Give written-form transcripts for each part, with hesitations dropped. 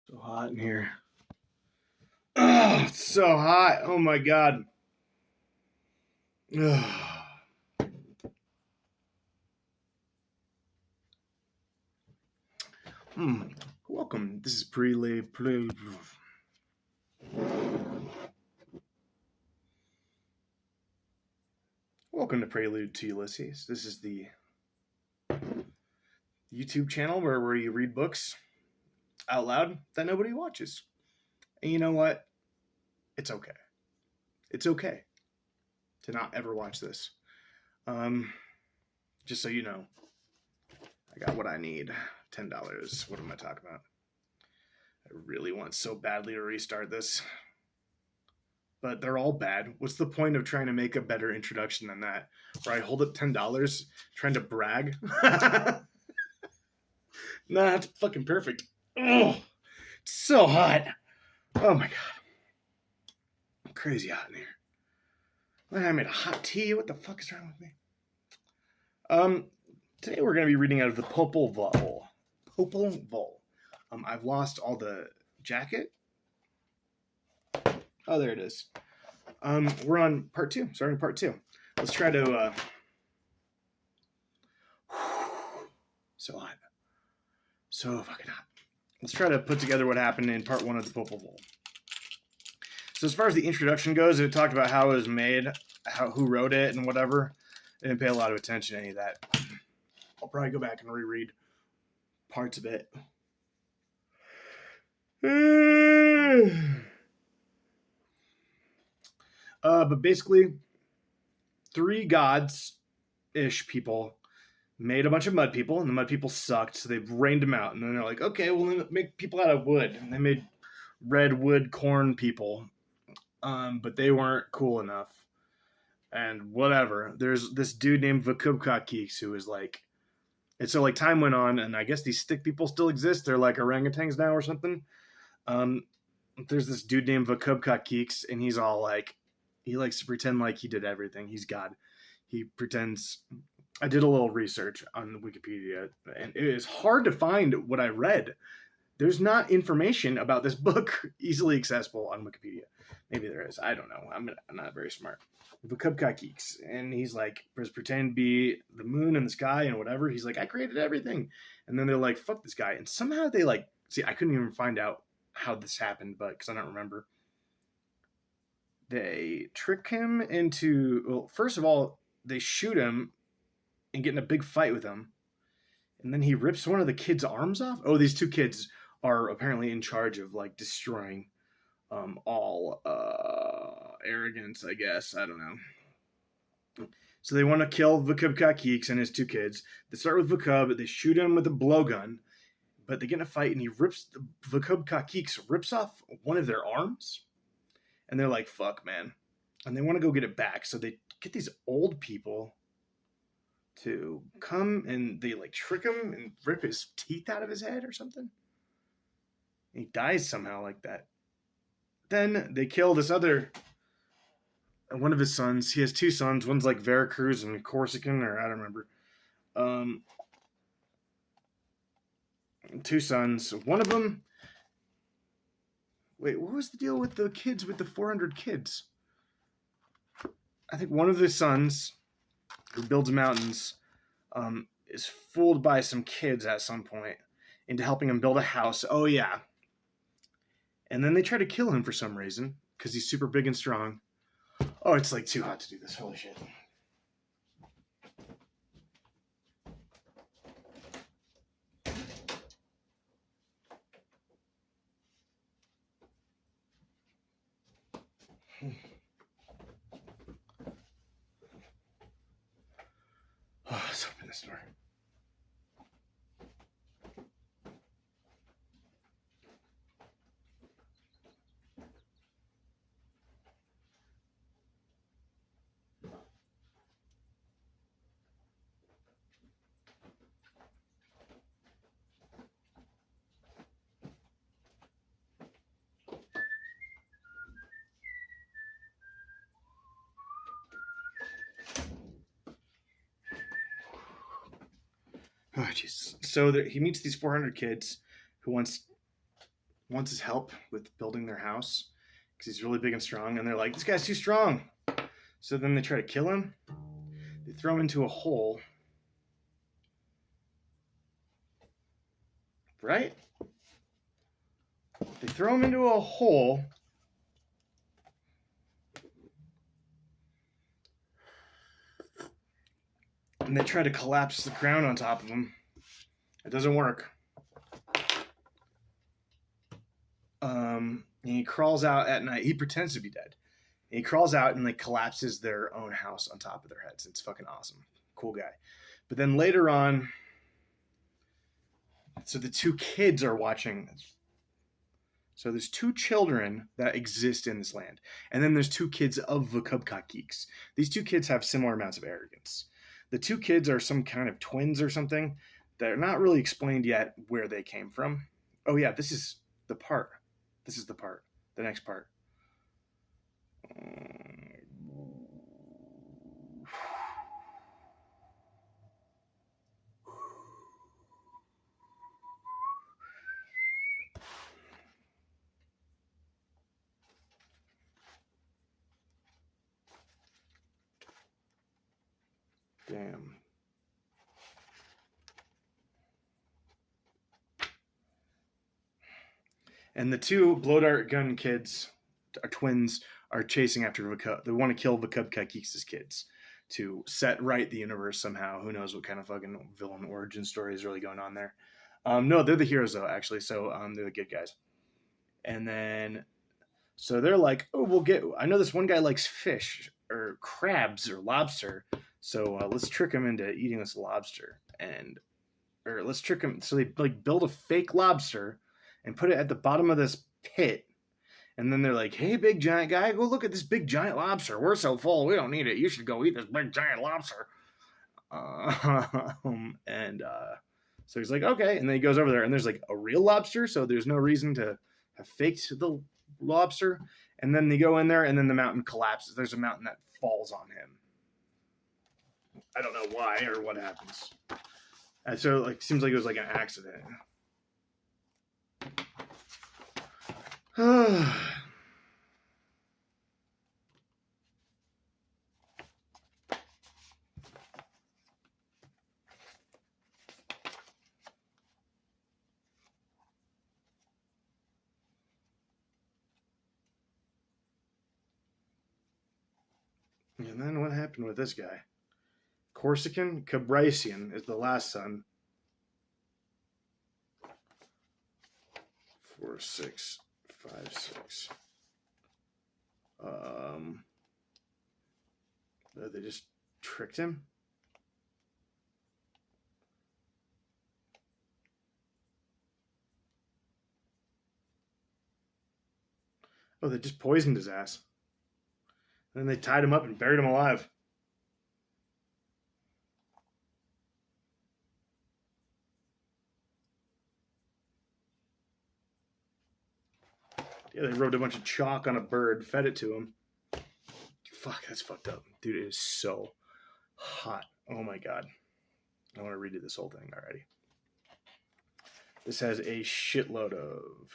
So hot in here. Oh, it's so hot. Oh my god. Welcome. This is Prelude. Welcome to Prelude to Ulysses. This is the YouTube channel where you read books out loud that nobody watches. And you know what? It's okay. It's okay to not ever watch this. Just so you know, I got what I need. $10. What am I talking about? I really want so badly to restart this. But they're all bad. What's the point of trying to make a better introduction than that? Where I hold up $10 trying to brag? Nah, it's fucking perfect. Oh, it's so hot. Oh my god. I'm crazy hot in here. I made a hot tea. What the fuck is wrong with me? Today we're going to be reading out of the Popol Vuh. Popol Vuh. I've lost all the jacket. Oh, there it is. We're on part 2, starting part 2. Let's try to, so hot. So fucking hot. Let's try to put together what happened in part 1 of the Popol Vuh. So as far as the introduction goes, it talked about how it was made, who wrote it, and whatever. I didn't pay a lot of attention to any of that. I'll probably go back and reread parts of it. But basically, 3 gods-ish people made a bunch of mud people, and the mud people sucked, so they rained them out. And then they're like, okay, well, then make people out of wood. And they made red wood corn people, but they weren't cool enough. And whatever. There's this dude named Vakubkakis who was like, and so like time went on, and I guess these stick people still exist. They're like orangutans now or something. There's this dude named Vakubkakis, and he's all like, he likes to pretend like he did everything. He's God. He pretends. I did a little research on Wikipedia, and it is hard to find what I read. There's not information about this book easily accessible on Wikipedia. Maybe there is. I don't know. I'm not very smart. Vakubkakis, and he's like, pretend to be the moon and the sky and whatever. He's like, I created everything. And then they're like, fuck this guy. And somehow they like, see, I couldn't even find out how this happened, but because I don't remember. They trick him into, well, first of all, they shoot him and get in a big fight with him. And then he rips one of the kids' arms off. Oh, these 2 kids are apparently in charge of like destroying all arrogance, I guess. I don't know. So they want to kill Vakubkakis and his 2 kids. They start with Vakub. They shoot him with a blowgun, but they get in a fight, and Vakubkakis rips off one of their arms, and they're like, "Fuck, man!" And they want to go get it back. So they get these old people to come, and they like trick him and rip his teeth out of his head or something. And he dies somehow like that. Then they kill this other, one of his sons. He has 2 sons. One's like Veracruz and Corsican, or I don't remember. 2 sons. One of them. Wait, what was the deal with the kids, with the 400 kids? I think one of the sons, who builds mountains, is fooled by some kids at some point into helping him build a house. Oh, yeah. And then they try to kill him for some reason, because he's super big and strong. Oh, it's like too hot to do this. Holy shit. Oh, let's open this door. Oh, jeez. So he meets these 400 kids who wants wants his help with building their house because he's really big and strong. And they're like, this guy's too strong. So then they try to kill him. They throw him into a hole. Right? They throw him into a hole. And they try to collapse the crown on top of him. It doesn't work. And he crawls out at night. He pretends to be dead. And he crawls out and like collapses their own house on top of their heads. It's fucking awesome. Cool guy. But then later on, so the two kids are watching. So there's two children that exist in this land. And then there's two kids of Vakubka geeks. These two kids have similar amounts of arrogance. The two kids are some kind of twins or something. They're not really explained yet where they came from. Oh yeah, this is the part. This is the part. The next part. Damn. And the two blow dart gun kids, are twins, are chasing after Vakub. They want to kill Vakubka Geeks' kids to set right the universe somehow. Who knows what kind of fucking villain origin story is really going on there. No, they're the heroes though, actually. So they're the good guys. And then, so they're like, oh, we'll get, I know this one guy likes fish or crabs or lobster. So let's trick him into eating this lobster. Or let's trick him. So they like build a fake lobster and put it at the bottom of this pit. And then they're like, hey, big giant guy, go look at this big giant lobster. We're so full, we don't need it. You should go eat this big giant lobster. So he's like, okay. And then he goes over there and there's like a real lobster. So there's no reason to have faked the lobster. And then they go in there and then the mountain collapses. There's a mountain that falls on him. I don't know why or what happens. And so like seems like it was like an accident. And then what happened with this guy? Corsican Cabrician is the last son. 4, 6, 5, 6. They just tricked him. Oh, they just poisoned his ass. And then they tied him up and buried him alive. Yeah, they rubbed a bunch of chalk on a bird, fed it to him. Fuck, that's fucked up. Dude, it is so hot. Oh my god. I want to redo this whole thing already. This has a shitload of...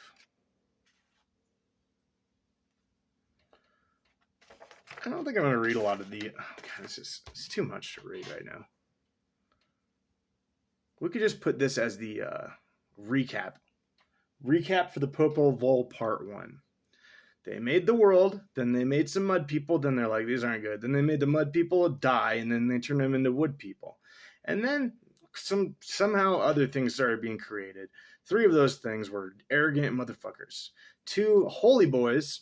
I don't think I'm going to read a lot of the... Oh god, it's too much to read right now. We could just put this as the recap. Recap for the Popol Vuh Part 1. They made the world, then they made some mud people, then they're like, these aren't good. Then they made the mud people die, and then they turned them into wood people. And then somehow other things started being created. 3 of those things were arrogant motherfuckers. 2 holy boys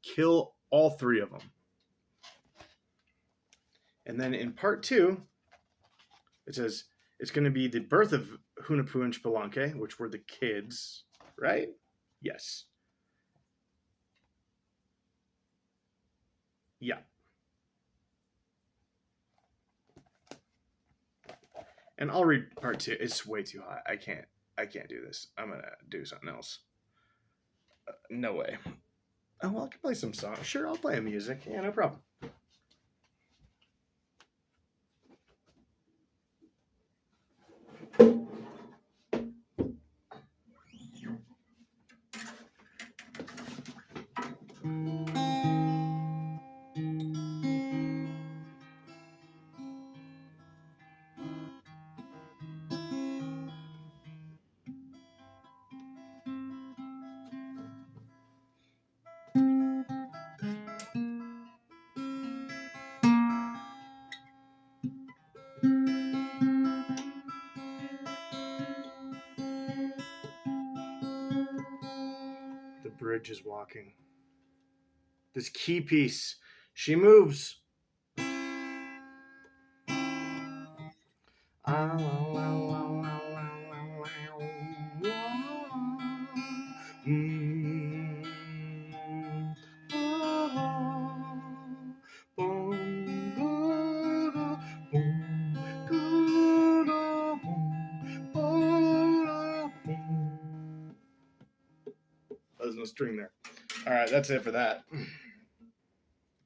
kill all 3 of them. And then in Part 2, it says it's going to be the birth of Hunahpu and Spelunky, which were the kids, right? Yes. Yeah. And I'll read Part 2. It's way too hot. I can't do this. I'm going to do something else. No way. Oh, well, I can play some songs. Sure, I'll play music. Yeah, no problem. The bridge is walking. This key piece, she moves. There's no string there. All right, that's it for that.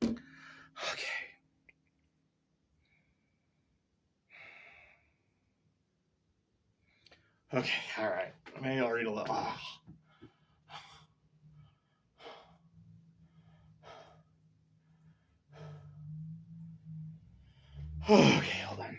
Okay. Okay, all right. Maybe I'll read a little. Oh. Okay, hold on.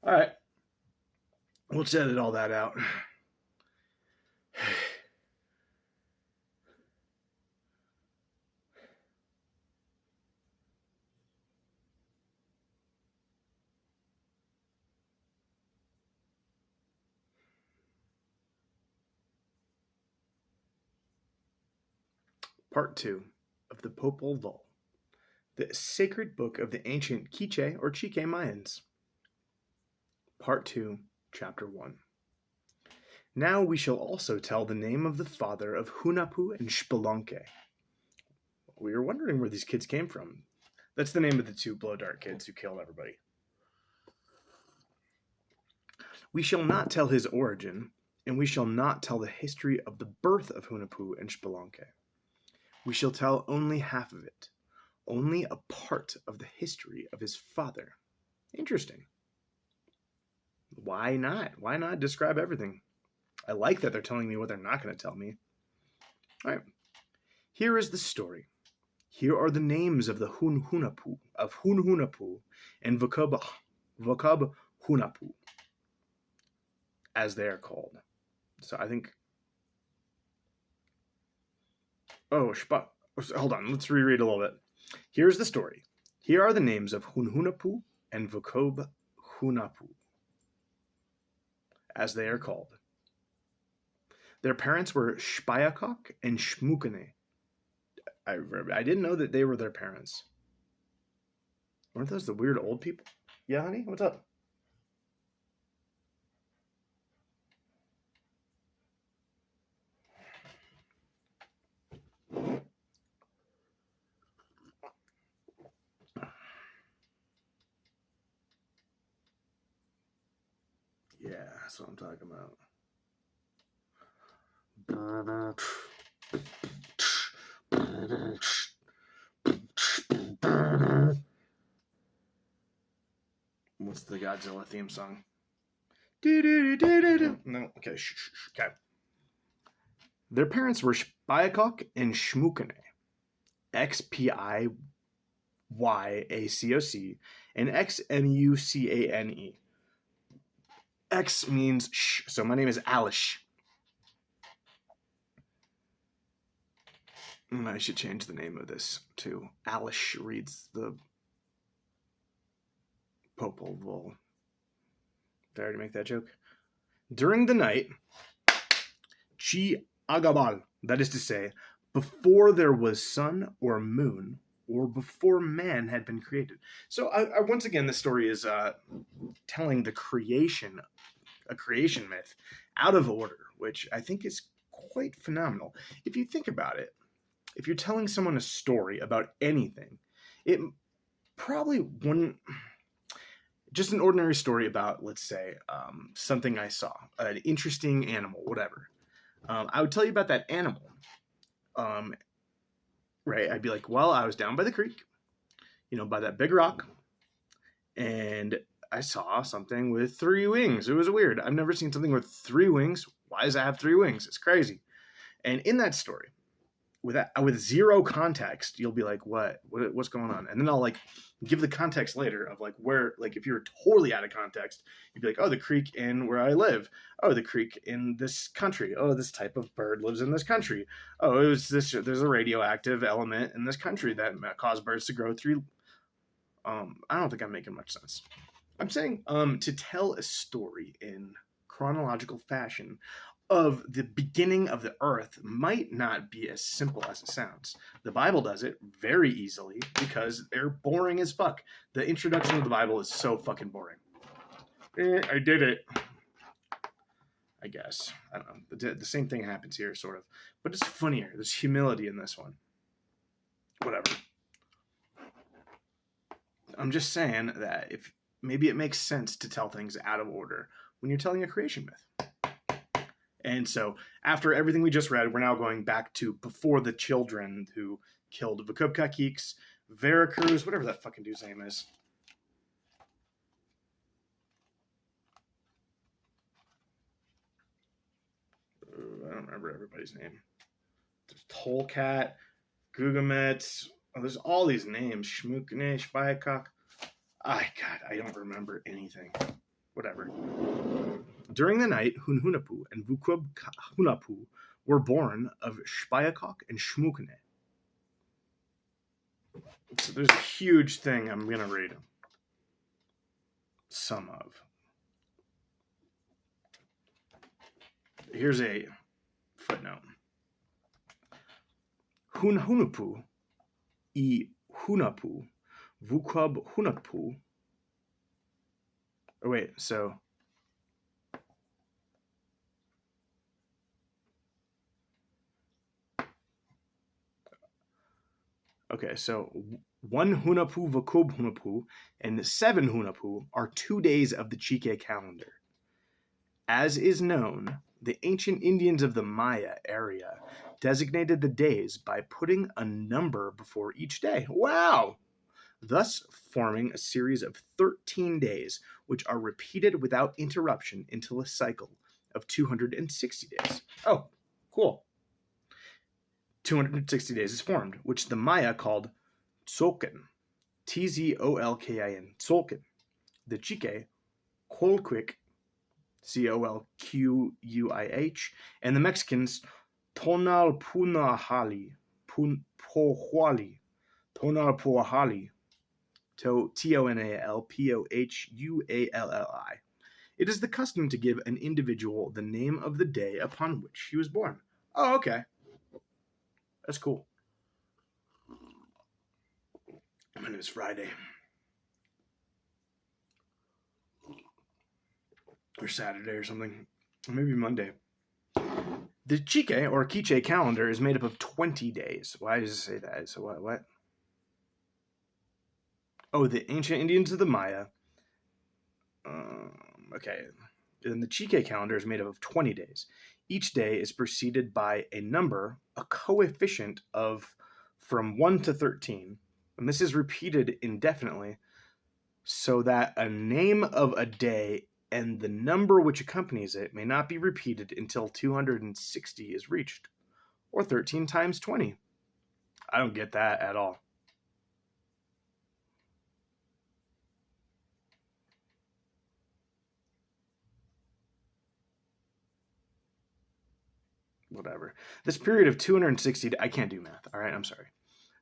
All right. Let's edit all that out. Part 2 of the Popol Vuh, the sacred book of the ancient Quiche or Chique Mayans. Part 2, Chapter 1. Now we shall also tell the name of the father of Hunahpu and Spelunky. We were wondering where these kids came from. That's the name of the two blow dart kids who killed everybody. We shall not tell his origin, and we shall not tell the history of the birth of Hunahpu and Spelunky. We shall tell only half of it, only a part of the history of his father. Interesting. Why not? Why not describe everything? I like that they're telling me what they're not going to tell me. All right. Here is the story. Here are the names of the Hunahpu, and Vokub Hunahpu, as they are called. So I think. Hold on. Let's reread a little bit. Here's the story. Here are the names of Hunahpu and Vokub Hunahpu, as they are called. Their parents were Shpayakok and Shmukane. I didn't know that they were their parents. Weren't those the weird old people? Yeah, honey, what's up? Yeah, that's what I'm talking about. What's the Godzilla theme song? No, okay, okay. Their parents were Spyacock and Shmukane. Xpiyaccoc and Xmucane. X means shh, so my name is Alish. I should change the name of this to Alish reads the Popol Vuh. Did I already make that joke? During the night, Chi Agabal, that is to say, before there was sun or moon, or before man had been created. So I once again, this story is telling a creation myth out of order, which I think is quite phenomenal. If you think about it, if you're telling someone a story about anything, it probably wouldn't, just an ordinary story about, let's say, something I saw, an interesting animal, whatever. I would tell you about that animal. Right? I'd be like, well, I was down by the creek, by that big rock, and I saw something with 3 wings. It was weird. I've never seen something with 3 wings. Why does it have 3 wings? It's crazy. And in that story, with zero context, you'll be like, what's going on? And then I'll give the context later of where, if you're totally out of context, you'd be like, oh, the creek in where I live. Oh, the creek in this country. Oh, this type of bird lives in this country. Oh, it was this. There's a radioactive element in this country that caused birds to grow through. I don't think I'm making much sense. I'm saying to tell a story in chronological fashion of the beginning of the earth might not be as simple as it sounds. The Bible does it very easily because they're boring as fuck. The introduction of the Bible is so fucking boring. I did it. I guess. I don't know. The same thing happens here, sort of. But it's funnier. There's humility in this one. Whatever. I'm just saying that if maybe it makes sense to tell things out of order when you're telling a creation myth. And so after everything we just read, we're now going back to before the children who killed Vakubkakiks, Veracruz, whatever that fucking dude's name is. I don't remember everybody's name. There's Tolkat, Gugamets. Oh, there's all these names. Shmukane, Spyacock. God, I don't remember anything. Whatever. During the night, Hunhunapu and Vukubhunapu were born of Spyacock and Shmukane. So there's a huge thing I'm going to read. Some of. Here's a footnote. Hunhunapu I Hunapu Vukubhunapu. Oh, wait, so... Okay, so 1 Hunapu Vakubhunapu and 7 Hunapu are 2 days of the Chike calendar. As is known, the ancient Indians of the Maya area designated the days by putting a number before each day. Wow! Thus forming a series of 13 days, which are repeated without interruption until a cycle of 260 days. Oh, cool. 260 days is formed, which the Maya called Tzolkin, Tzolkin, Tzolkin. The Chike, Colquic, Colquih, and the Mexicans, Tonalpuahali, Tonalpuahali, Tonalpuahali. It is the custom to give an individual the name of the day upon which he was born. Oh, okay. That's cool. My name is Friday. or Saturday or something, or maybe Monday. The Chique or Quiche calendar is made up of 20 days. Why does it say that? So what? Oh, the ancient Indians of the Maya. Okay. And the Chique calendar is made up of 20 days. Each day is preceded by a number, a coefficient of from 1 to 13. And this is repeated indefinitely so that a name of a day and the number which accompanies it may not be repeated until 260 is reached, or 13 times 20. I don't get that at all. Whatever. This period of 260, I can't do math, all right? I'm sorry.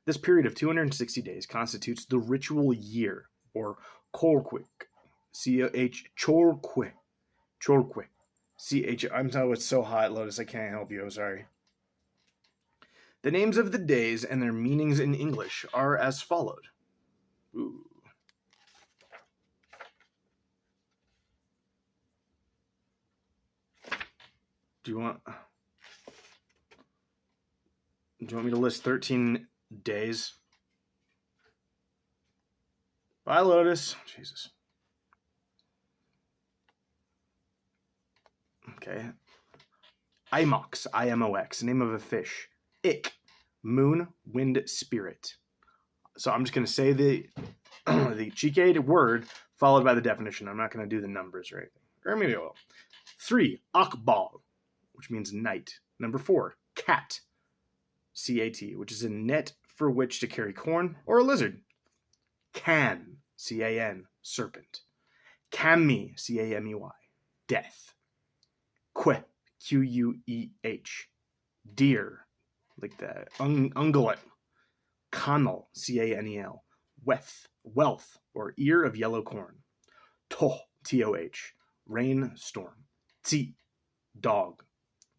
This period of 260 days constitutes the ritual year, or Chorquik. Chorquik. Chorquik. I'm sorry, it's so hot, Lotus, I can't help you, I'm sorry. The names of the days and their meanings in English are as followed. Ooh. Do you want me to list 13 days? Bye, Lotus. Jesus. Okay. Imox, I-M-O-X, name of a fish. Ik, moon, wind, spirit. So I'm just going to say the Chique word followed by the definition. I'm not going to do the numbers or anything. Or maybe I will. 3, Akbal, which means night. Number 4, cat, C-A-T, which is a net for which to carry corn, or a lizard. Can, C-A-N, serpent. Cami, C-A-M-E-Y, death. Que, Q-U-E-H, deer, like the ungulate. Canel, C-A-N-E-L, wealth, or ear of yellow corn. Toh, T-O-H, rain, storm. Tsi, dog.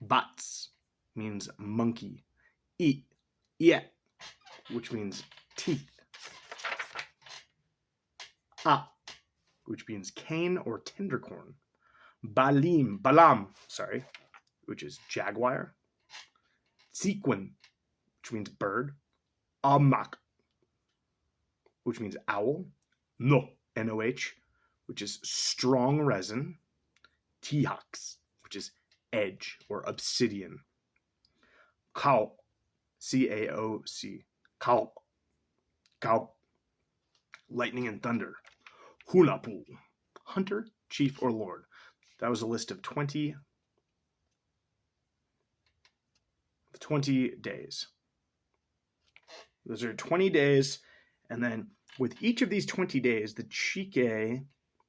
Bats means monkey. Yeah, which means teeth. Which means cane or tender corn. Balam, which is jaguar. Tsequin, which means bird. Amak, which means owl. No, N-O-H, which is strong resin. Tihax, which is edge or obsidian. Kao, C-A-O-C, Kao, lightning and thunder. Hunapu, hunter, chief, or lord. That was a list of 20 days. Those are 20 days, and then with each of these 20 days, the Chique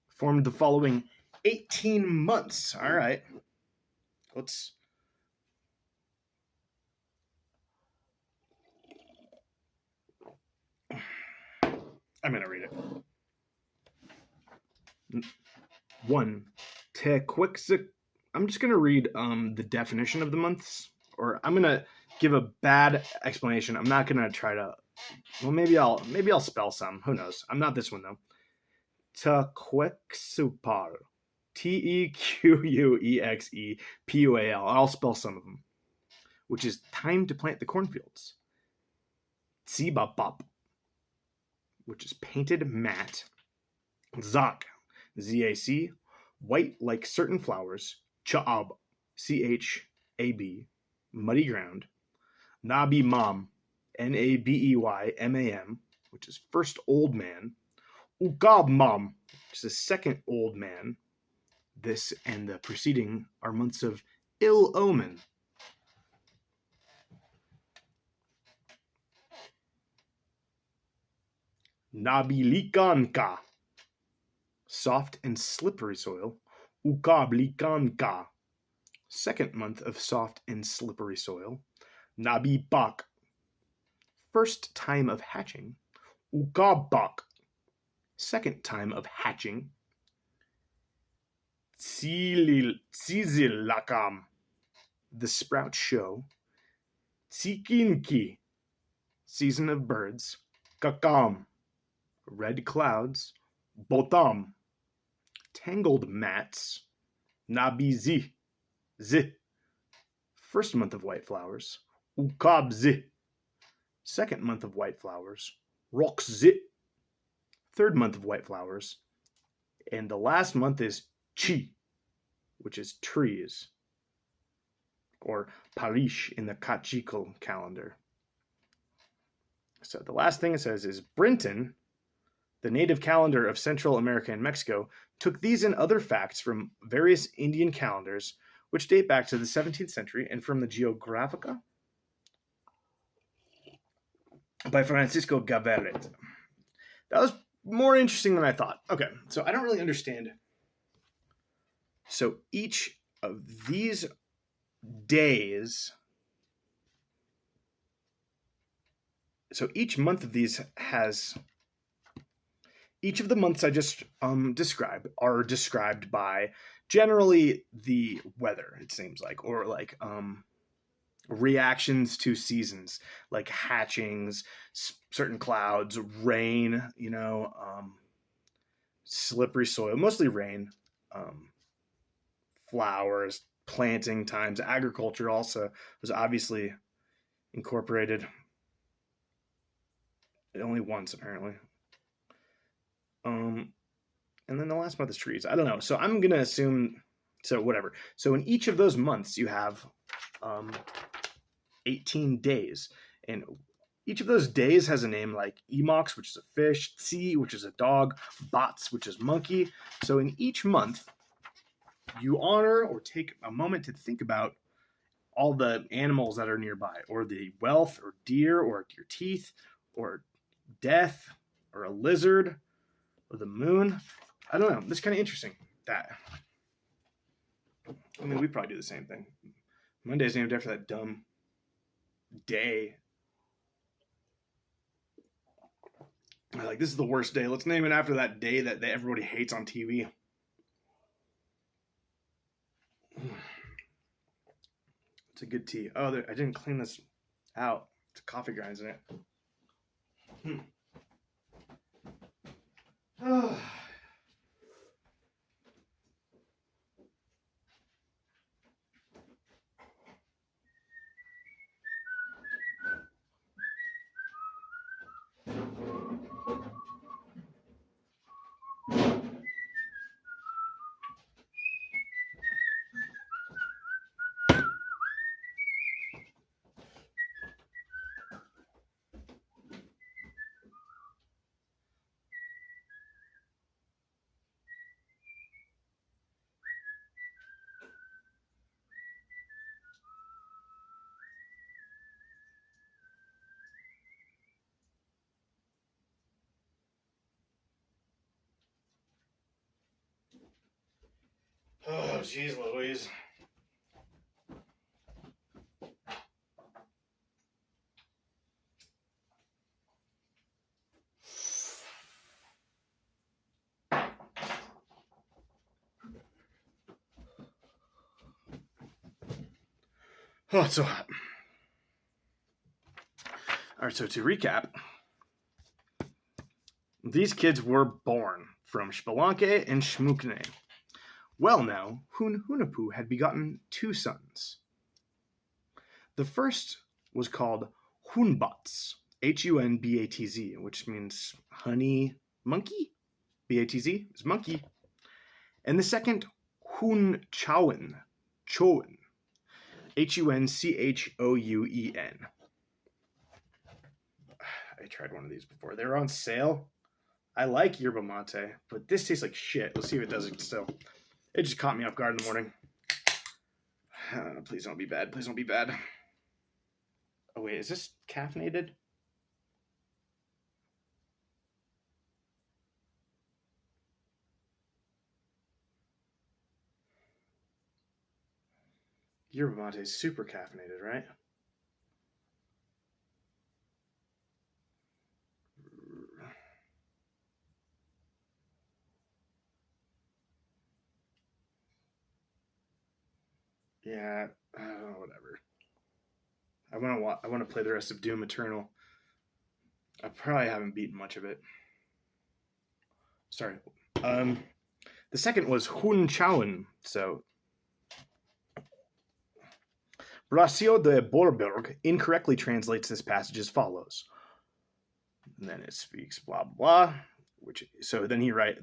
formed the following 18 months. All right. I'm going to read it. 1. Tequixi. I'm just going to read the definition of the months, or I'm going to give a bad explanation. I'm not going to try to, well, maybe I'll spell some. Who knows? I'm not this one, though. Tequixupal. Tequexepal. I'll spell some of them, which is time to plant the cornfields. Tsibabap, which is painted matte. Zak, Z-A-C, white like certain flowers. Cha'ab, C-H-A-B, muddy ground. Nabi Mam, N-A-B-E-Y-M-A-M, which is first old man. Ugab Mam, which is the second old man. This and the preceding are months of ill omen. Nabilikanka, soft and slippery soil. Ukablikanka, second month of soft and slippery soil. Nabibak, first time of hatching. Ukabak, second time of hatching. Tzizilakam, the sprout show. Tsikinki, season of birds. Kakam, red clouds. Botam, tangled mats. Nabizi, Z. First month of white flowers, Ukabzi. Second month of white flowers, Rokzi. Third month of white flowers. And the last month is Chi, which is trees, or Parish in the Kachikal calendar. So the last thing it says is Brinton, the native calendar of Central America and Mexico, took these and other facts from various Indian calendars, which date back to the 17th century, and from the Geographica by Francisco Gaviret. That was more interesting than I thought. Okay, so I don't really understand. So each of these days, so each month of these has, each of the months I just described are described by generally the weather, it seems like, or like reactions to seasons, like hatchings, certain clouds, rain, slippery soil, mostly rain, flowers, planting times. Agriculture also was obviously incorporated only once, apparently. And then the last month is trees. I don't know. So I'm going to assume, so whatever. So in each of those months, you have 18 days. And each of those days has a name, like Emox, which is a fish, Tsi, which is a dog, Bats, which is monkey. So in each month, you honor or take a moment to think about all the animals that are nearby, or the wealth, or deer, or your teeth, or death, or a lizard, or the moon. I don't know. That's kind of interesting. We probably do the same thing. Monday's named after that dumb day. Like, this is the worst day. Let's name it after that day that everybody hates on TV. It's a good tea. Oh, I didn't clean this out. It's coffee grinds in it. Oh. Oh, jeez Louise. Oh, it's so hot. All right, so to recap, these kids were born from Spelunke and Shmukne. Well now, Hunhunapu had begotten 2 sons. The first was called Hunbatz, Hunbatz, which means honey monkey. Batz is monkey. And the second, Hunchouen, Chouen, Hunchouen. I tried one of these before. They were on sale. I like yerba mate, but this tastes like shit. Let's see if it does it still. It just caught me off guard in the morning. Please don't be bad. Please don't be bad. Oh, wait. Is this caffeinated? Yerba mate is super caffeinated, right? Yeah, whatever. I want to play the rest of Doom Eternal. I probably haven't beaten much of it. Sorry. The second was Hunchouen, so Bracio de Borberg incorrectly translates this passage as follows. And then it speaks blah, blah, blah. So then he writes...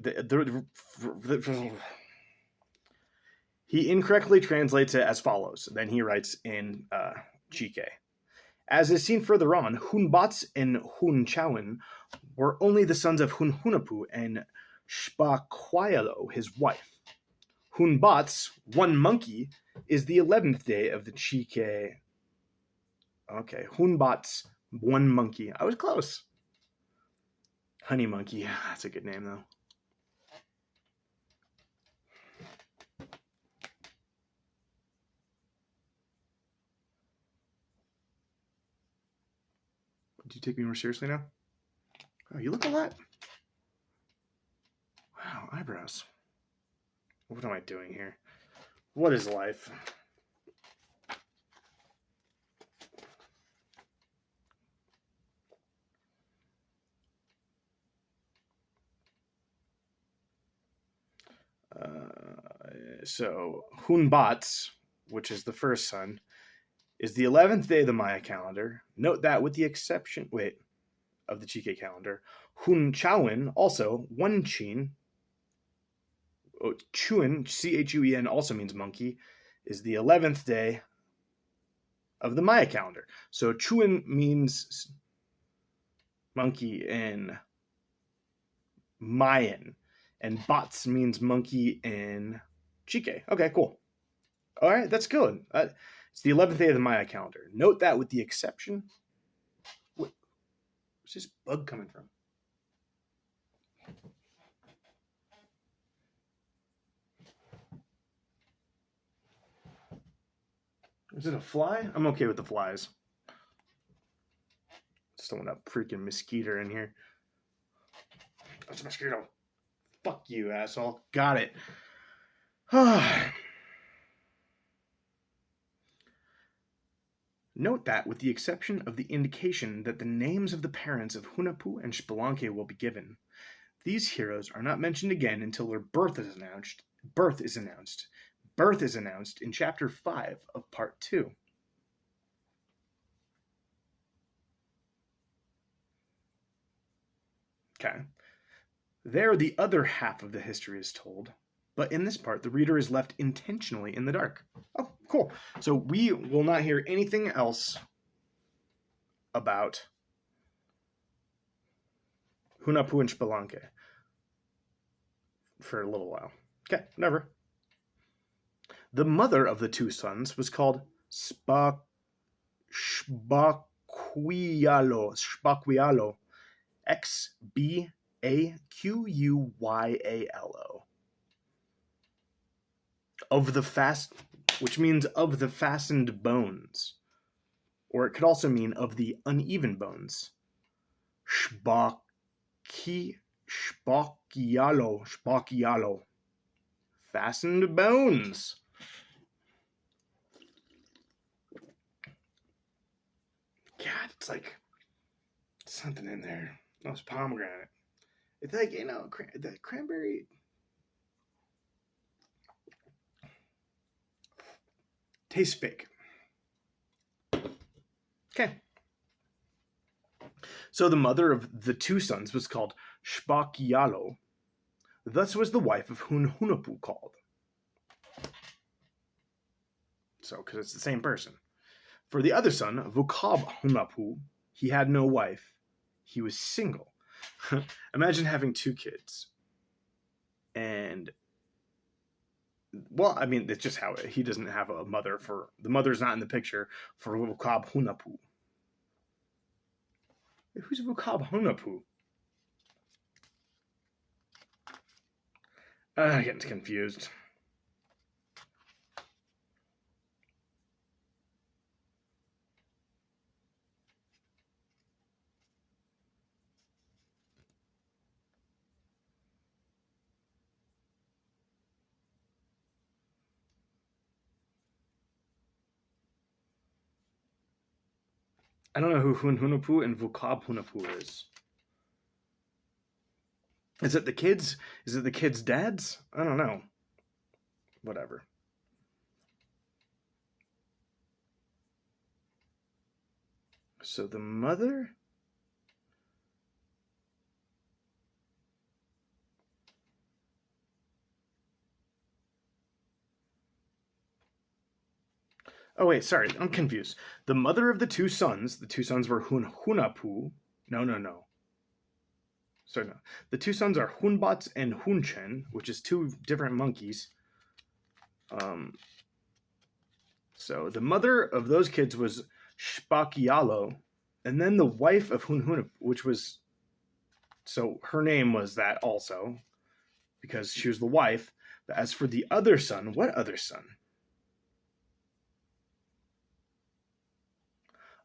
He incorrectly translates it as follows. Then he writes in Chike. As is seen further on, Hunbats and Hunchauen were only the sons of Hunhunapu and Shpaquayalo, his wife. Hunbats, one monkey, is the 11th day of the Chike. Okay, Hunbats, one monkey. I was close. Honey monkey, that's a good name though. Do you take me more seriously now? Oh, you look a lot. Wow, eyebrows. What am I doing here? What is life? So Hunbats, which is the first son, is the 11th day of the Maya calendar. Note that with the exception, of the Chike calendar. Hunchauen, also one chin, Chuen, Chuen, also means monkey, is the 11th day of the Maya calendar. So Chuen means monkey in Mayan, and Bats means monkey in Chike. Okay, cool. All right, that's good. It's the 11th day of the Maya calendar. Note that with the exception... Where's this bug coming from? Is it a fly? I'm okay with the flies. Just don't want a freaking mosquito in here. That's a mosquito. Fuck you, asshole. Got it. Note that with the exception of the indication that the names of the parents of Hunahpu and Spelunky will be given, these heroes are not mentioned again until their birth is announced. Birth is announced in chapter 5 of part 2. Okay. There, the other half of the history is told, but in this part, the reader is left intentionally in the dark. Oh, cool. So we will not hear anything else about Hunahpu and Spelunky for a little while. Okay, whatever. The mother of the two sons was called Shpaquiyalo, Xbaquyalo. Which means of the fastened bones. Or it could also mean of the uneven bones. Shpaquiyalo. Fastened bones. God, it's like something in there. Oh, it's pomegranate. It's like, the cranberry... tastes fake. Okay. So the mother of the two sons was called Shpaquiyalo. Thus was the wife of Hunhunapu called. So, because it's the same person. For the other son, Vukab Hunapu, he had no wife. He was single. Imagine having two kids. And... well, I mean, it's just how he doesn't have a mother for... the mother's not in the picture for Vukab Hunapu. Who's Vukab Hunapu? I'm getting confused. I don't know who Hunhunapu and Vukab Hunapu is. Is it the kids? Is it the kids' dads? I don't know. Whatever. So the mother... Oh, wait, sorry. I'm confused. The mother of the two sons were Hunapu. No. Sorry, no. The two sons are Hunbats and Hunchen, which is two different monkeys. So the mother of those kids was Shpakialo, and then the wife of Hunhunapu, which was... So her name was that also, because she was the wife. But as for the other son, what other son?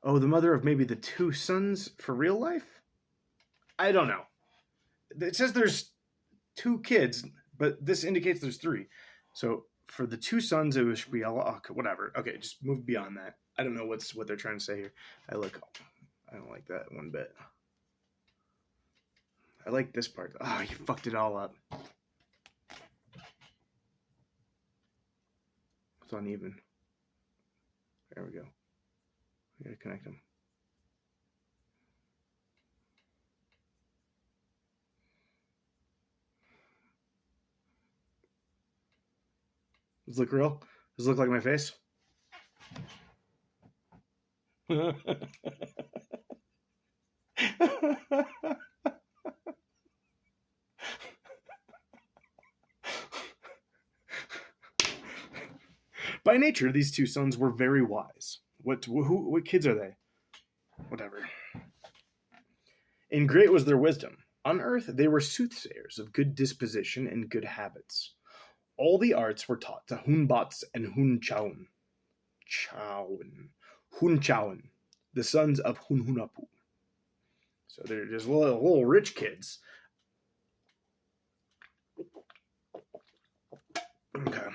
Oh, the mother of maybe the two sons for real life? I don't know. It says there's two kids, but this indicates there's three. So for the two sons, it was whatever. Okay, just move beyond that. I don't know what they're trying to say here. I don't like that one bit. I like this part. Oh, you fucked it all up. It's uneven. There we go. I gotta connect them. Does it look real? Does it look like my face? By nature, these two sons were very wise. What kids are they? Whatever. And great was their wisdom. On earth, they were soothsayers of good disposition and good habits. All the arts were taught to Hunbats and Hunchauen, the sons of Hunhunapu. So they're just little rich kids. Okay.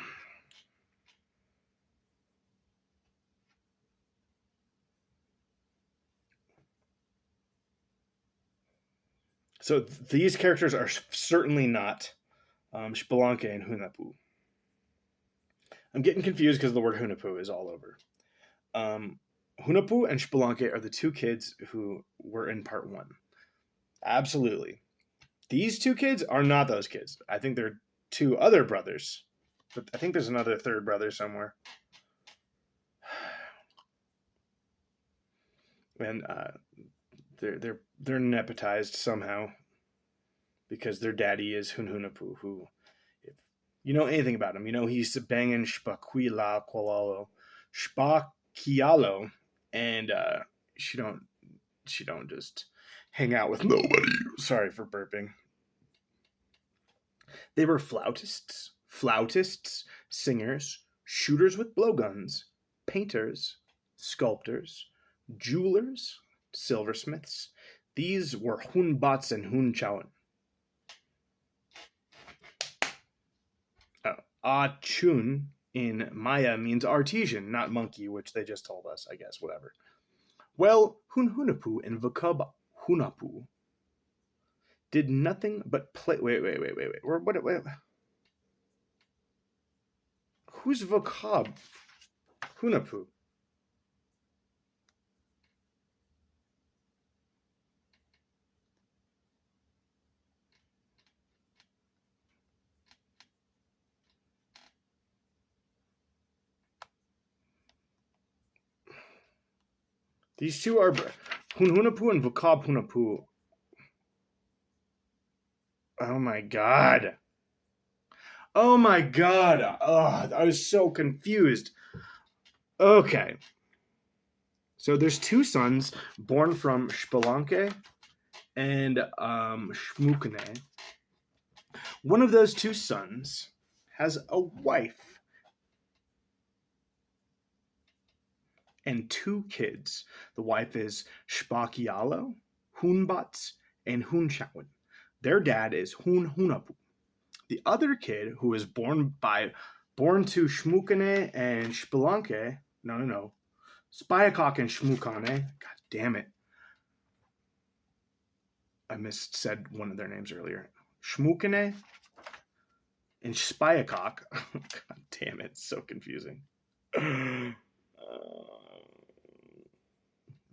So these characters are certainly not Spelunky and Hunapu. I'm getting confused because the word Hunapu is all over. Hunapu and Spelunky are the two kids who were in part 1. Absolutely. These two kids are not those kids. I think they're two other brothers. But I think there's another third brother somewhere. And they're nepotized somehow because their daddy is Hunhunapu, who, if you know anything about him, you know he's banging Shpakialo, and she don't just hang out with nobody. Sorry for burping. They were flautists, singers, shooters with blowguns, painters, sculptors, jewelers, silversmiths. These were Hunbats and Hunchauen. Achun in Maya means artesian, not monkey, which they just told us, I guess, whatever. Well, Hunhunapu and Vakab Hunapu did nothing but play. Wait. What? Who's Vakab Hunapu? These two are Hunhunapu and Vakab Hunapu. Oh my god. Oh my god. Oh, I was so confused. Okay. So there's two sons born from Spelunky and Shmukane. One of those two sons has a wife and two kids. The wife is Shpakialo, Hunbats, and Hunchauen. Their dad is Hunhunapu. The other kid, who was born to Shmukane and Spelunky, no, Spyakok and Shmukane. God damn it. I missaid one of their names earlier. Shmukane and Spyakok. God damn it, it's so confusing.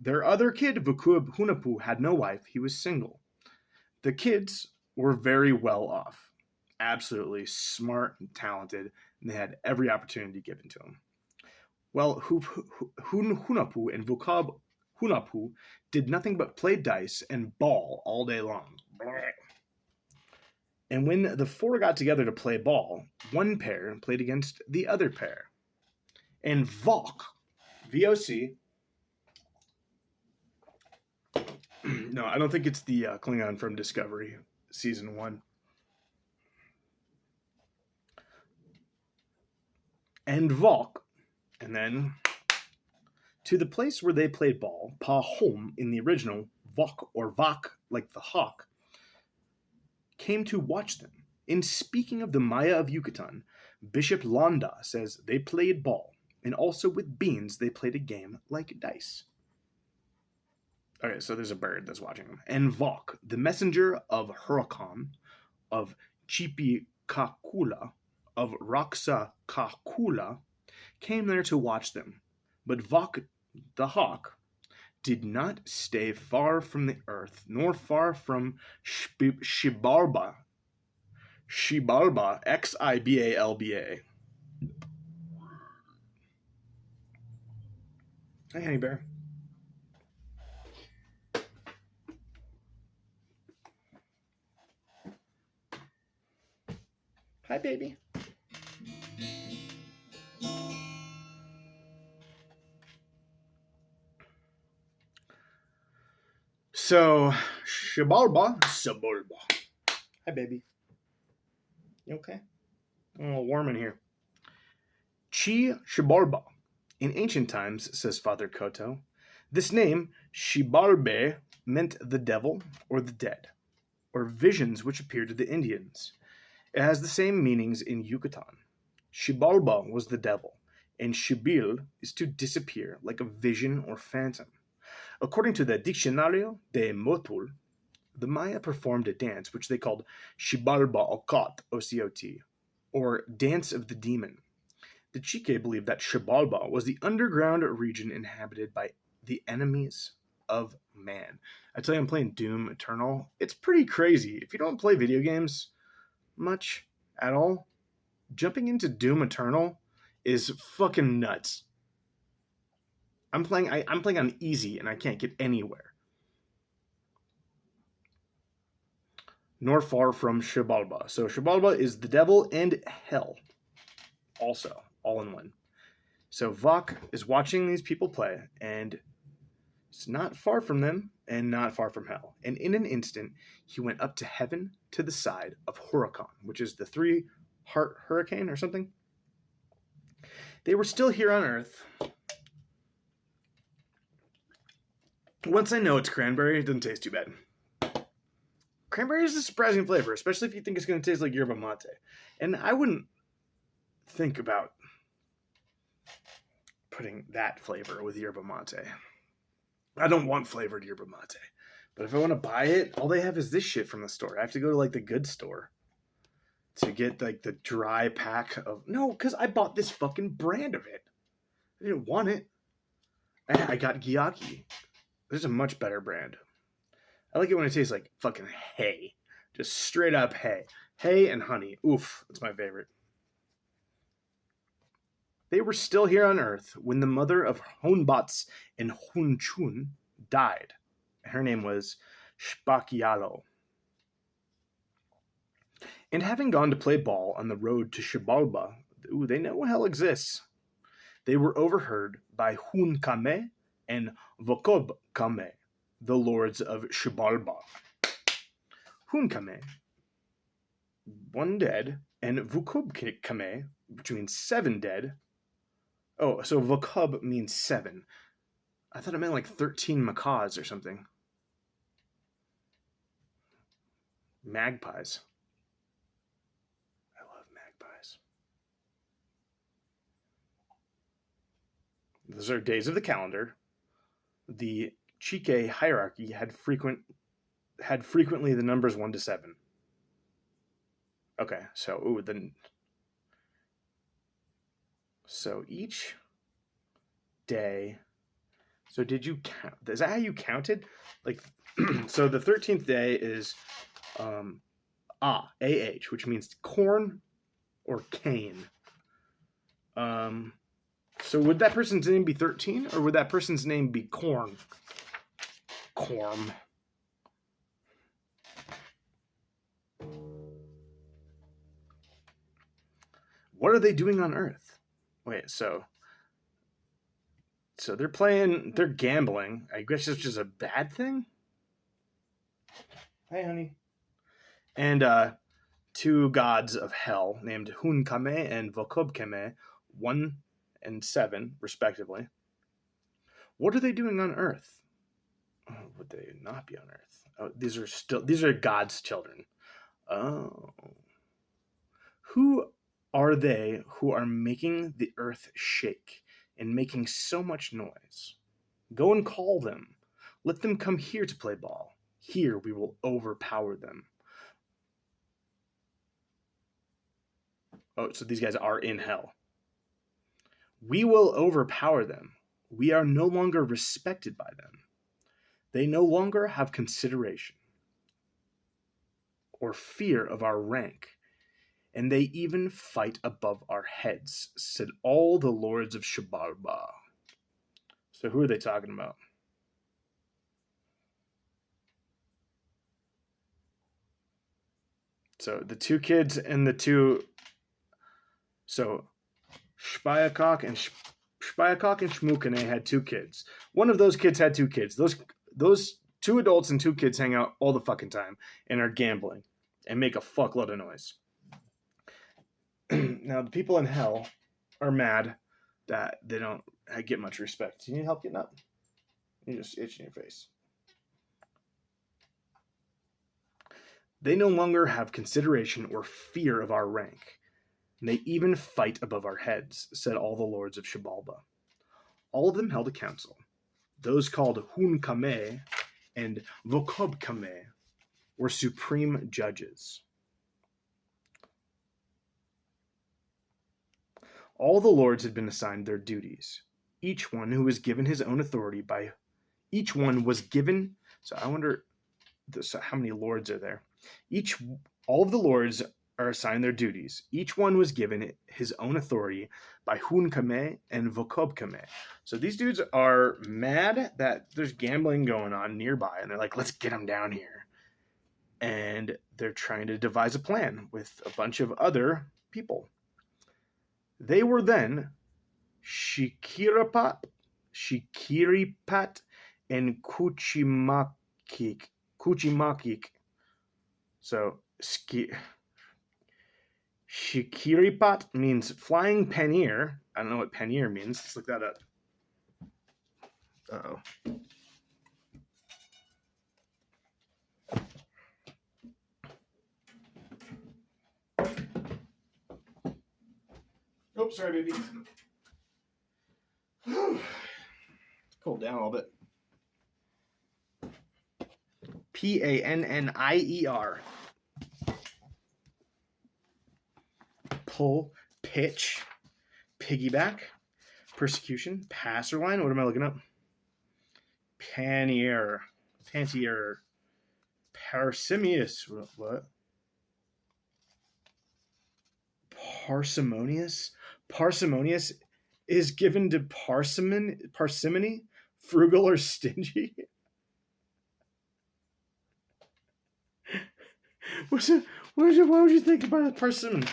Their other kid, Vukub Hunapu, had no wife. He was single. The kids were very well off, absolutely smart and talented, and they had every opportunity given to them. Well, Hunapu and Vukub Hunapu did nothing but play dice and ball all day long. And when the four got together to play ball, one pair played against the other pair. And Vok, V-O-C, no, I don't think it's the Klingon from Discovery, Season 1. And Vok, and then to the place where they played ball, Pahom in the original, Vok or Vak, like the hawk, came to watch them. In speaking of the Maya of Yucatan, Bishop Londa says they played ball, and also with beans they played a game like dice. Okay, so there's a bird that's watching them. And Vok, the messenger of Hurakan, of Chipikakula, of Raksa Kakula, came there to watch them. But Vok, the hawk, did not stay far from the earth, nor far from Shibalba. Shibalba, Xibalba. Hey, honey bear. Hi, baby. So, Shibalba. Hi, baby. You okay? I'm a little warm in here. Chi Shibalba. In ancient times, says Father Koto, this name, Shibalbe, meant the devil or the dead, or visions which appear to the Indians. It has the same meanings in Yucatan. Shibalba was the devil, and Shibil is to disappear like a vision or phantom. According to the Diccionario de Motul, the Maya performed a dance which they called Shibalba Okot, O-C-O-T, or Dance of the Demon. The Chike believed that Shibalba was the underground region inhabited by the enemies of man. I tell you, I'm playing Doom Eternal. It's pretty crazy. If you don't play video games much at all, jumping into Doom Eternal is fucking nuts. I'm playing on easy and I can't get anywhere. Nor far from Shibalba. So Shibalba is the devil and hell. Also, all in one. So Vok is watching these people play, and it's not far from them and not far from hell. And in an instant, he went up to heaven to the side of Hurakan, which is the three-heart hurricane or something. They were still here on Earth. Once I know it's cranberry, it doesn't taste too bad. Cranberry is a surprising flavor, especially if you think it's going to taste like yerba mate. And I wouldn't think about putting that flavor with yerba mate. I don't want flavored yerba mate. But if I want to buy it, all they have is this shit from the store. I have to go to like the good store to get like the dry pack of... No, because I bought this fucking brand of it. I didn't want it. I got Gyaki. There's a much better brand. I like it when it tastes like fucking hay. Just straight up hay. Hay and honey. Oof, that's my favorite. They were still here on Earth when the mother of Honbats and Hunchun died. Her name was Shpakialo. And having gone to play ball on the road to Shibalba, they know hell exists. They were overheard by Hun Kame and Vokob Kame, the lords of Shibalba. Hun Kame, one dead, and Vukub Kame, which means 7 dead. Oh, so Vukub means 7. I thought it meant like 13 macaws or something. Magpies. I love magpies. Those are days of the calendar. The Chike hierarchy had frequently the numbers 1 to 7. Okay, so so each day So did you count? Is that how you counted? Like, so the 13th day is AH, which means corn or cane. So would that person's name be 13, or would that person's name be corn? Corm. What are they doing on Earth? Wait, so they're gambling. I guess it's just a bad thing. Hey, honey. And two gods of hell named Hunkame and Vokobkeme, 1 and 7, respectively. What are they doing on Earth? Oh, would they not be on Earth? Oh, these are God's children. Oh. Who are they who are making the earth shake and making so much noise? Go and call them. Let them come here to play ball. Here we will overpower them. Oh, so these guys are in hell. We will overpower them. We are no longer respected by them. They no longer have consideration or fear of our rank, and they even fight above our heads, said all the lords of Shabarba. So who are they talking about? So the two kids and the two... So Shpayakok and Shmukane had two kids. One of those kids had two kids. Those two adults and two kids hang out all the fucking time and are gambling and make a fuckload of noise. Now, the people in hell are mad that they don't get much respect. Do you need help getting up? You're just itching your face. They no longer have consideration or fear of our rank. And they even fight above our heads, said all the lords of Shabalba. All of them held a council. Those called Hunkame and Vokobkame were supreme judges. All the lords had been assigned their duties. Each one who was given his own authority by... Each one was given... So I wonder how many lords are there. All of the lords are assigned their duties. Each one was given his own authority by Hunkame and Vokobkame. So these dudes are mad that there's gambling going on nearby, and they're like, let's get them down here. And they're trying to devise a plan with a bunch of other people. They were then Shikiripat, and Kuchimakik. So, Shikiripat means flying pannier. I don't know what pannier means. Let's look that up. Uh-oh. Oh, sorry, baby. Cool down a little bit. Pannier. Pull, pitch, piggyback, persecution, passer line. What am I looking up? Pannier. Parsimonious. What? Parsimonious? Parsimonious is given to parsimony, frugal or stingy. What would you think about a persimmon?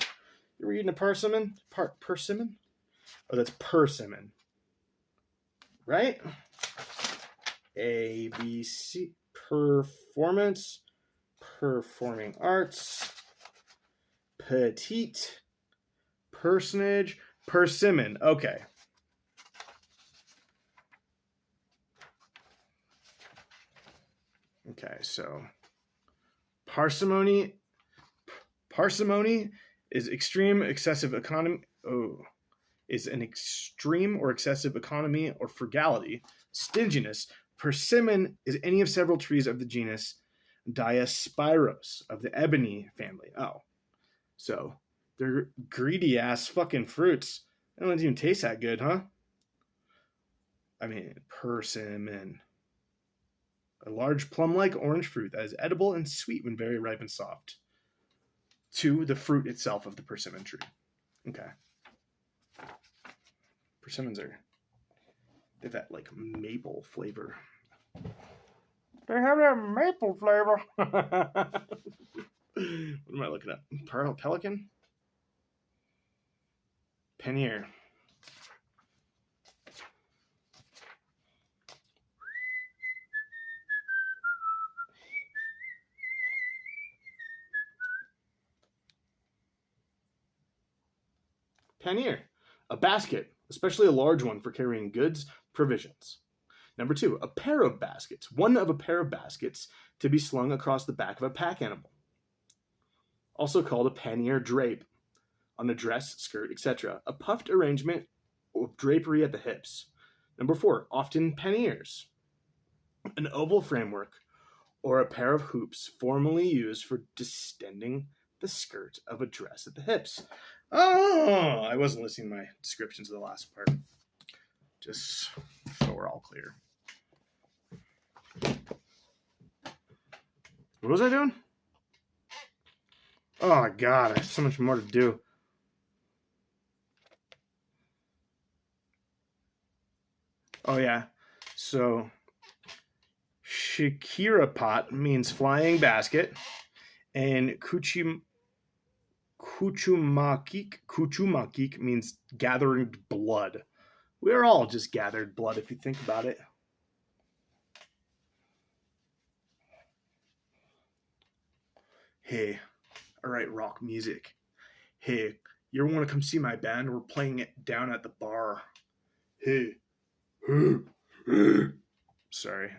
You were eating a persimmon? Persimmon? Oh, that's persimmon. Right? A, B, C. Performance. Performing arts. Petite. Personage. Persimmon. Okay. Okay, so parsimony is extreme excessive economy. Oh, is an extreme or excessive economy or frugality. Stinginess. Persimmon is any of several trees of the genus Diospyros of the ebony family. Oh, so they're greedy ass fucking fruits. They don't even taste that good, huh? Persimmon. A large plum-like orange fruit that is edible and sweet when very ripe and soft. 2, the fruit itself of the persimmon tree. Okay. Persimmons they have that like maple flavor. They have that maple flavor. What am I looking at? Pelican? Pannier. Pannier. A basket, especially a large one for carrying goods, provisions. Number 2, a pair of baskets. One of a pair of baskets to be slung across the back of a pack animal. Also called a pannier drape on a dress, skirt, etc. A puffed arrangement of drapery at the hips. Number 4, often panniers. An oval framework or a pair of hoops formerly used for distending the skirt of a dress at the hips. Oh, I wasn't listening to my descriptions of the last part. Just so we're all clear. What was I doing? Oh my god, I have so much more to do. Oh yeah, so Shikirapat means flying basket, and Kuchumakik means gathering blood. We're all just gathered blood if you think about it. Hey, I write rock music. Hey, you ever want to come see my band? We're playing it down at the bar. Hey. Sorry.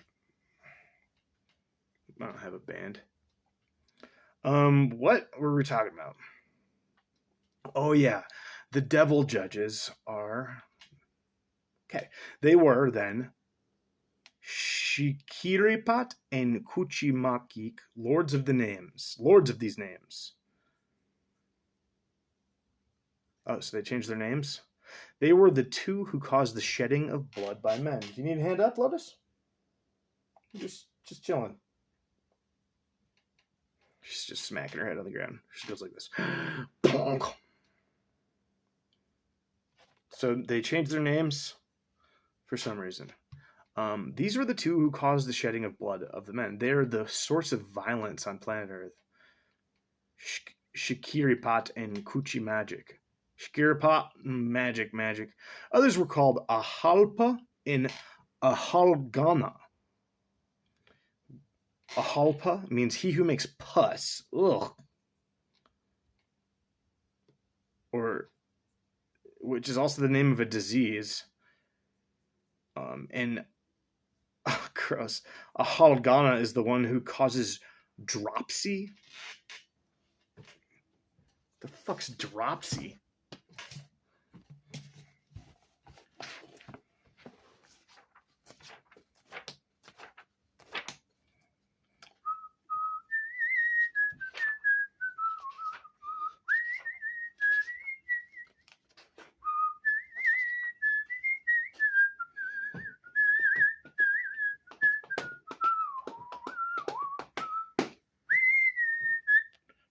I don't have a band. What were we talking about? Oh yeah, the devil judges are... Okay, they were then Shikiripat and Kuchimakik, lords of these names. Oh, so they changed their names? They were the 2 who caused the shedding of blood by men. Do you need a hand up, Lotus? Just chilling. She's just smacking her head on the ground. She goes like this. Bonk. So they changed their names for some reason. These were the 2 who caused the shedding of blood of the men. They're the source of violence on planet Earth. Shikiripat and Kuchi magic. Shikiripat, magic. Others were called Ahalpa and Ahalgana. Ahalpa means he who makes pus. Ugh. Which is also the name of a disease. And gross. Ahalgana is the one who causes dropsy. The fuck's dropsy?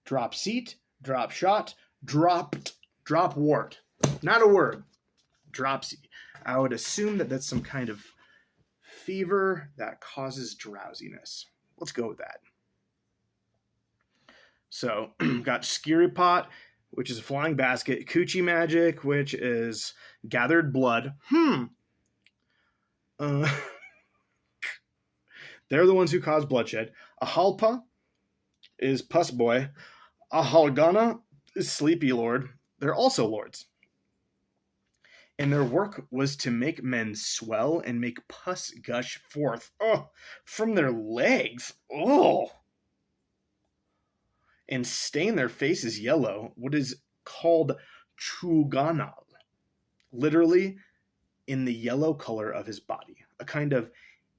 Drop seat, drop shot, dropped, drop wart. Not a word. Dropsy. I would assume that that's some kind of fever that causes drowsiness. Let's go with that. So, got Skiripot, which is a flying basket. Coochie magic, which is gathered blood. They're the ones who cause bloodshed. Ahalpa is pus boy. Ahalgana is sleepy lord. They're also lords. And their work was to make men swell and make pus gush forth from their legs. And stain their faces yellow, what is called chuganal, literally in the yellow color of his body, a kind of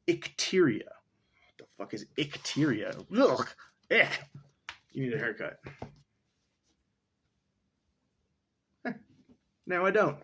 icteria. What the fuck is icteria? Ugh. You need a haircut. No, I don't.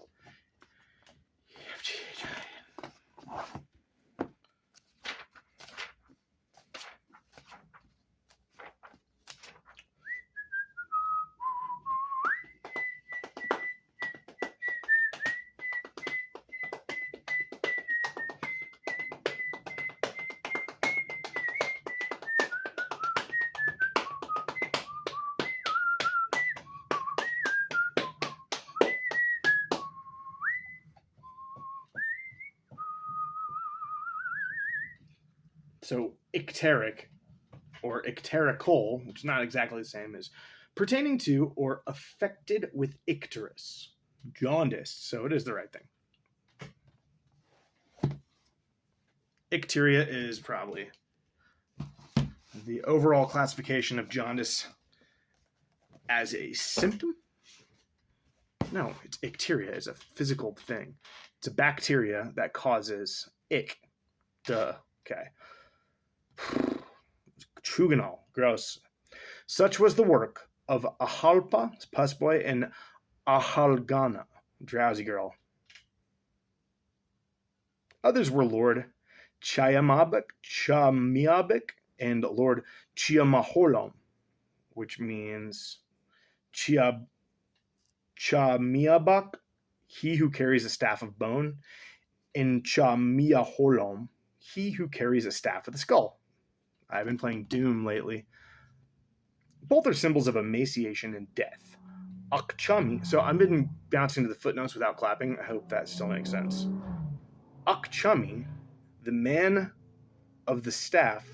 So icteric or icterical, which is not exactly the same, is pertaining to or affected with icterus, jaundiced. So it is the right thing. Icteria is probably the overall classification of jaundice as a symptom. No, it's icteria is a physical thing. It's a bacteria that causes ick. Duh. Okay. Truganol. Gross. Such was the work of Ahalpa, Pusboy, and Ahalgana, Drowsy Girl. Others were Lord Chamiabek, and Lord Chiamaholom, which means Chamiabak, he who carries a staff of bone, and Chamiaholom, he who carries a staff of the skull. I've been playing Doom lately. Both are symbols of emaciation and death. Akchami, so I've been bouncing to the footnotes without clapping. I hope that still makes sense. Akchami, the man of the staff,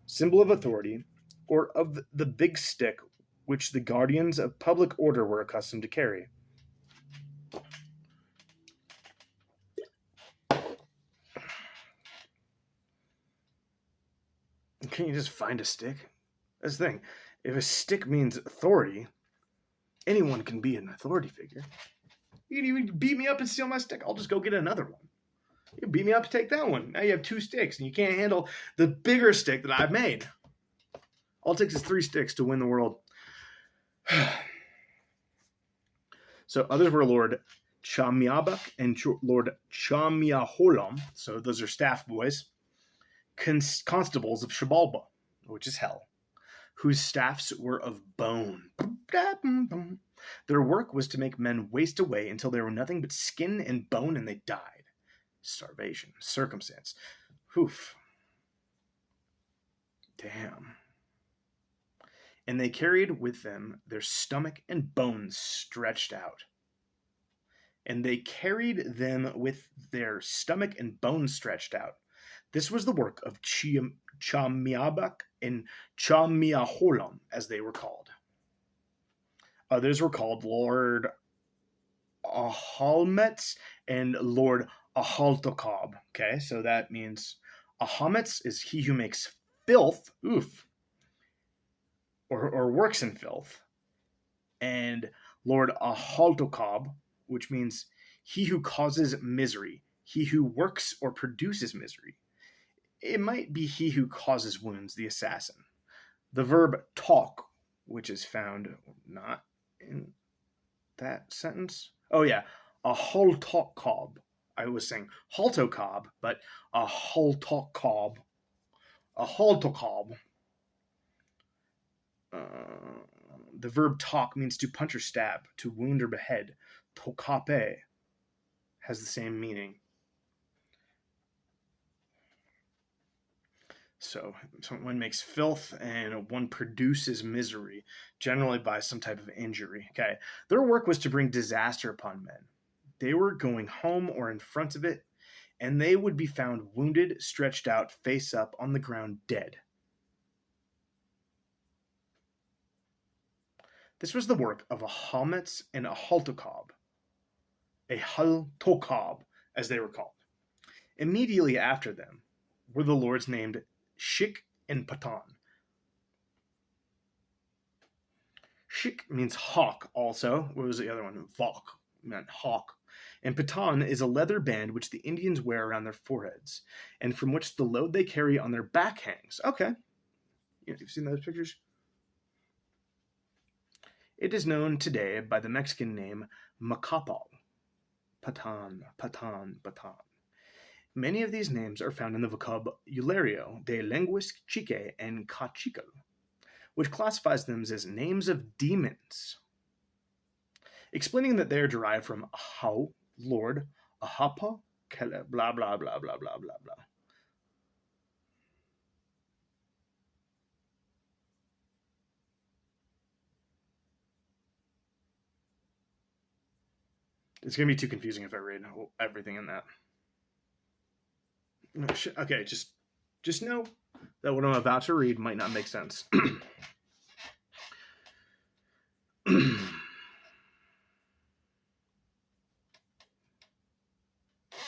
symbol of authority, or of the big stick which the guardians of public order were accustomed to carry. Can't you just find a stick? That's the thing. If a stick means authority, anyone can be an authority figure. You can even beat me up and steal my stick. I'll just go get another one. You can beat me up and take that one. Now you have 2 sticks, and you can't handle the bigger stick that I've made. All it takes is 3 sticks to win the world. So others were Lord Chamiabak and Lord Chamiaholam. So those are staff boys. Constables of Shabalba, which is hell, whose staffs were of bone. Their work was to make men waste away until they were nothing but skin and bone, and they died. Starvation, circumstance. Oof. Damn. And they carried with them their stomach and bones stretched out. And they carried them with their stomach and bones stretched out. This was the work of Chamiabak and Chamiaholam, as they were called. Others were called Lord Ahalmetz and Lord Ahaltokob. Okay, so that means Ahalmetz is he who makes filth, or works in filth. And Lord Ahaltokob, which means he who causes misery, he who works or produces misery. It might be he who causes wounds, the assassin. The verb talk, which is found not in that sentence. Oh yeah, a holtokob. I was saying haltokob, but a holtokob. A holtokob. The verb talk means to punch or stab, to wound or behead. Tokape has the same meaning. So one makes filth and one produces misery, generally by some type of injury. Okay, their work was to bring disaster upon men. They were going home or in front of it, and they would be found wounded, stretched out, face up, on the ground, dead. This was the work of a Halmetz and a Haltokob, as they were called. Immediately after them were the lords named Shik and Patan. Shik means hawk also. What was the other one? Vok meant hawk. And Patan is a leather band which the Indians wear around their foreheads, and from which the load they carry on their back hangs. Okay. You've seen those pictures? It is known today by the Mexican name Macapal. Patan. Many of these names are found in the vocabulario de lenguas chique and cachical, which classifies them as names of demons, explaining that they are derived from Ahau, Lord, Ahapa, Kele, blah, blah, blah, blah, blah, blah, blah. It's going to be too confusing if I read everything in that. Okay, just Just know that what I'm about to read might not make sense.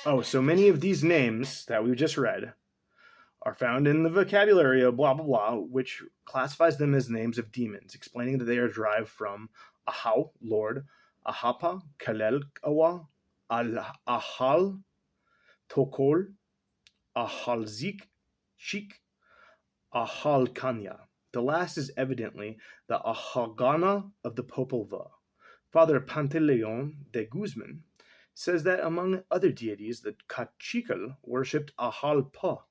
Oh, so many of these names that we've just read are found in the vocabulary of blah, blah, blah, which classifies them as names of demons, explaining that they are derived from Ahau, Lord, Ahapa, Kalel, Awa, Ahal, Tokol, Ahalzik, Shik, Ahalkanya. The last is evidently the Ahagana of the Popol Vuh. Father Pantaleon de Guzman says that among other deities, the Kachikal worshipped Ahal Pa,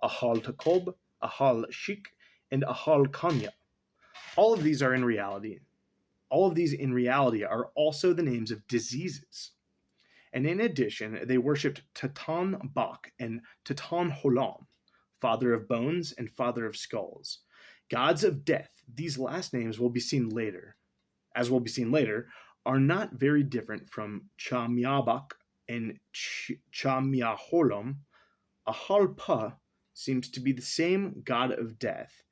Ahal Takob, Ahal Shik, and Ahal Kanya. All of these in reality are also the names of diseases. And in addition, they worshipped Tatan Bak and Tatan Holam, father of bones and father of skulls. Gods of death, these last names will be seen later, are not very different from Chamiabak and Chamiaholam. Ahalpa seems to be the same god of death,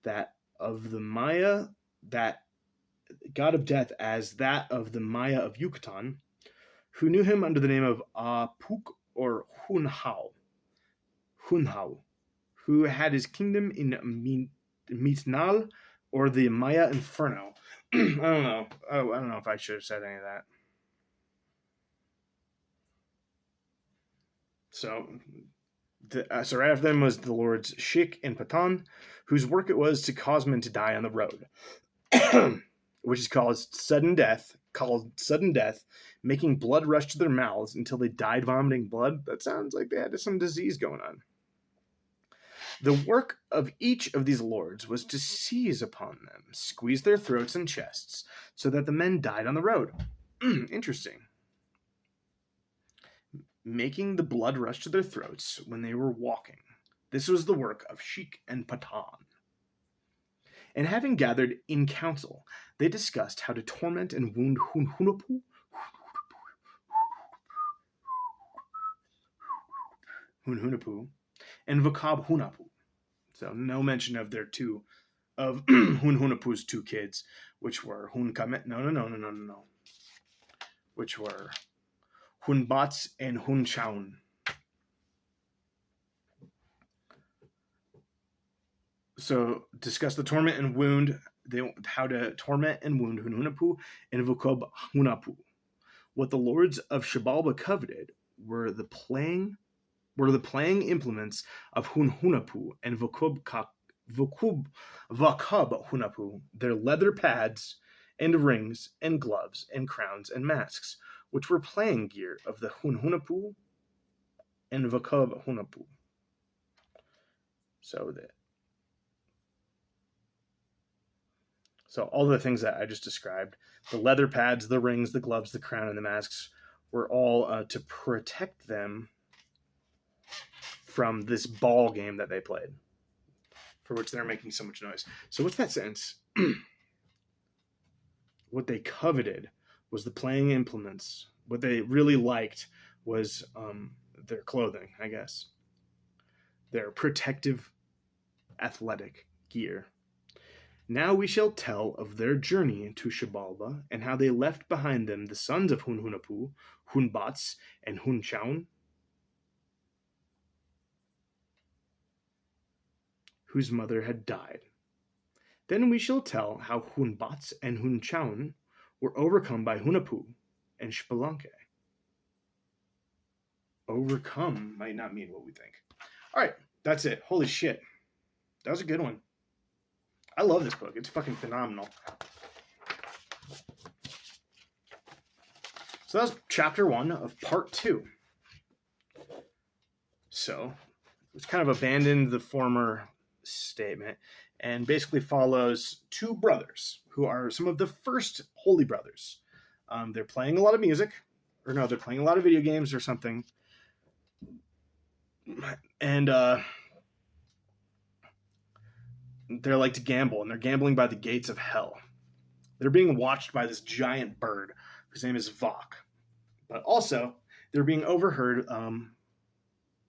that of the Maya, that god of death as that of the Maya of Yucatan, who knew him under the name of Apuk or Hunhao, who had his kingdom in Mitnal or the Maya Inferno. I don't know. Oh, I don't know if I should have said any of that. So right after them was the lords Shik and Patan, whose work it was to cause men to die on the road, which is called sudden death, making blood rush to their mouths until they died vomiting blood. That sounds like they had some disease going on. The work of each of these lords was to seize upon them, squeeze their throats and chests, so that the men died on the road. Interesting. Making the blood rush to their throats when they were walking. This was the work of Shik and Patan. And having gathered in council, they discussed how to torment and wound Hunhunapu and Vakab Hunapu. So no mention of Hunhunapu's two kids, which were no. Which were Hunbats and Hunchaun. So discuss the torment and wound, how to torment and wound Hunhunapu and Vakab Hunapu. What the lords of Shabalba coveted were the playing implements of Hunhunapu and Vakub Hunapu, their leather pads and rings and gloves and crowns and masks, which were playing gear of the Hunhunapu and Vakub Hunapu. So all the things that I just described, the leather pads, the rings, the gloves, the crown, and the masks, were all to protect them from this ball game that they played, for which they're making so much noise. So what's that sentence? What they coveted was the playing implements. What they really liked was their clothing, I guess. Their protective athletic gear. Now we shall tell of their journey to Shabalba and how they left behind them the sons of Hunhunapu, Hunbats, and Hunchaun, whose mother had died. Then we shall tell how Hunbats and Hunchaun were overcome by Hunapu and Spelunke. Overcome might not mean what we think. All right, that's it. Holy shit. That was a good one. I love this book. It's fucking phenomenal. So that was chapter 1 of part 2. So it's kind of abandoned the former statement and basically follows two brothers who are some of the first holy brothers. They're playing a lot of music, or no, they're playing a lot of video games or something. And they're like to gamble, and they're gambling by the gates of hell. They're being watched by this giant bird whose name is Vok. But also, they're being overheard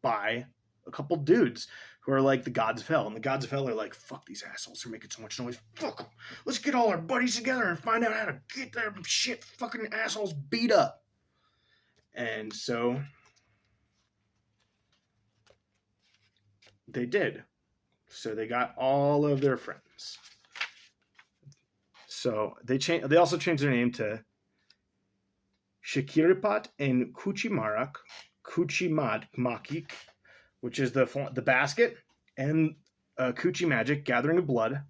by a couple dudes who are like the gods of hell. And the gods of hell are like, fuck these assholes, they're making so much noise. Fuck them. Let's get all our buddies together and find out how to get their shit fucking assholes beat up. And so they did. So they got all of their friends. So they also changed their name to Shikiripat and Kuchimakik, which is the basket, and Kuchi Magic, Gathering of Blood.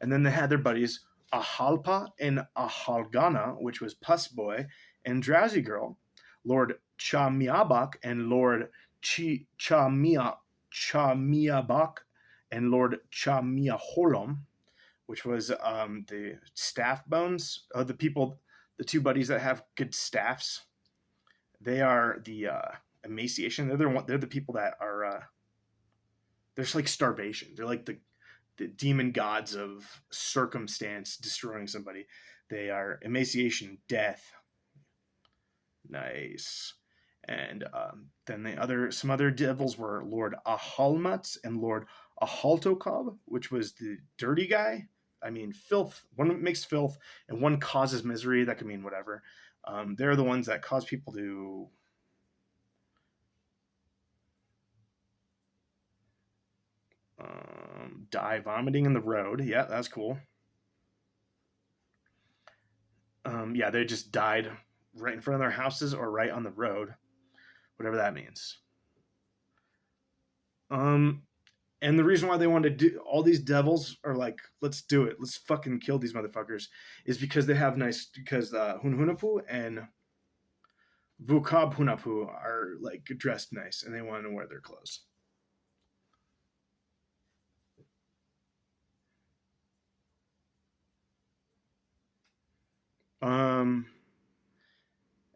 And then they had their buddies Ahalpa and Ahalgana, which was Puss Boy and Drowsy Girl, Lord Chamiabak and Lord Chamiabak, and Lord Chamiaholom, which was the staff bones of the two buddies that have good staffs. They are the emaciation. They're the people that are there's like starvation. They're like the demon gods of circumstance destroying somebody. They are emaciation, death. Nice. And then some other devils were Lord Ahalmats and Lord Ahaltokob, which was the dirty guy. I mean, filth. One makes filth, and one causes misery. That could mean whatever. They're the ones that cause people to die vomiting in the road. Yeah, that's cool. Yeah, they just died right in front of their houses or right on the road, whatever that means. And the reason why they wanted to do all these devils are like, let's do it, let's fucking kill these motherfuckers, is because Hunhunapu and Vukab Hunapu are like dressed nice and they want to wear their clothes.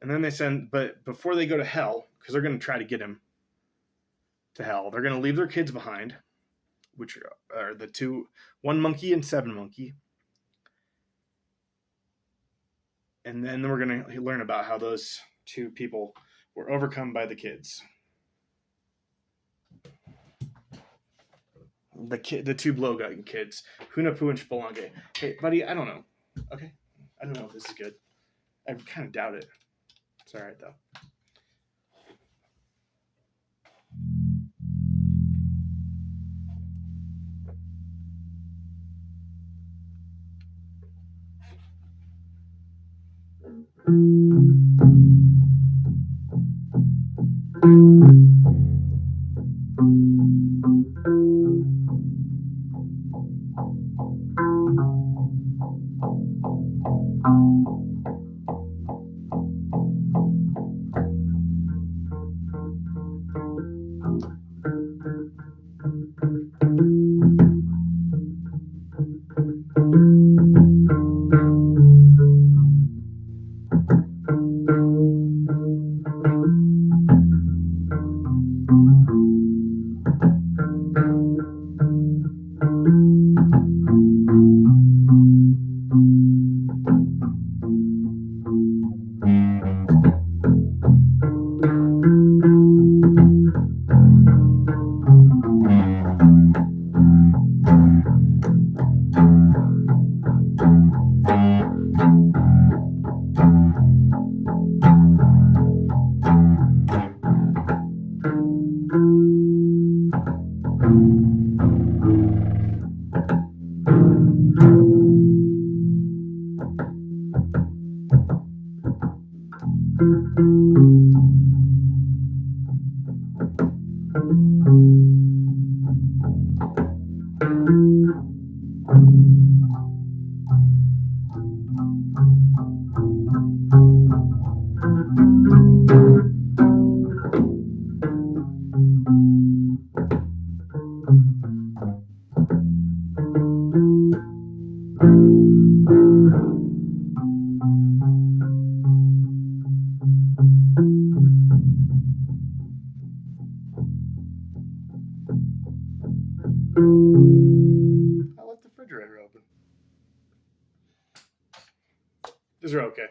And then but before they go to hell, because they're going to try to get him to hell, they're going to leave their kids behind, which are the two, 1 monkey and 7 monkey. And then we're going to learn about how those two people were overcome by the kids. The two blowgun kids, Hunapu and Spalange. Hey, buddy, I don't know. Okay? I don't know if this is good. I kind of doubt it. It's all right, though. I left the refrigerator open. These are okay.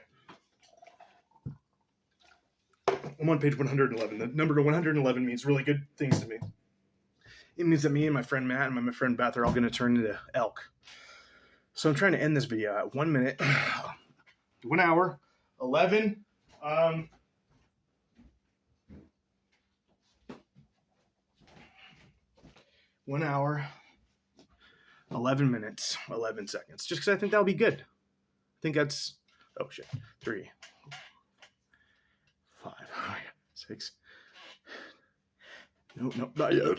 I'm on page 111. The number 111 means really good things to me. it means that me and my friend Matt and my friend Beth are all going to turn into elk. So I'm trying to end this video at 1 minute, 1 hour, 11. 1 hour, 11 minutes, 11 seconds. Just because I think that'll be good. I think that's, oh shit, 3, 5, 6. No, not yet.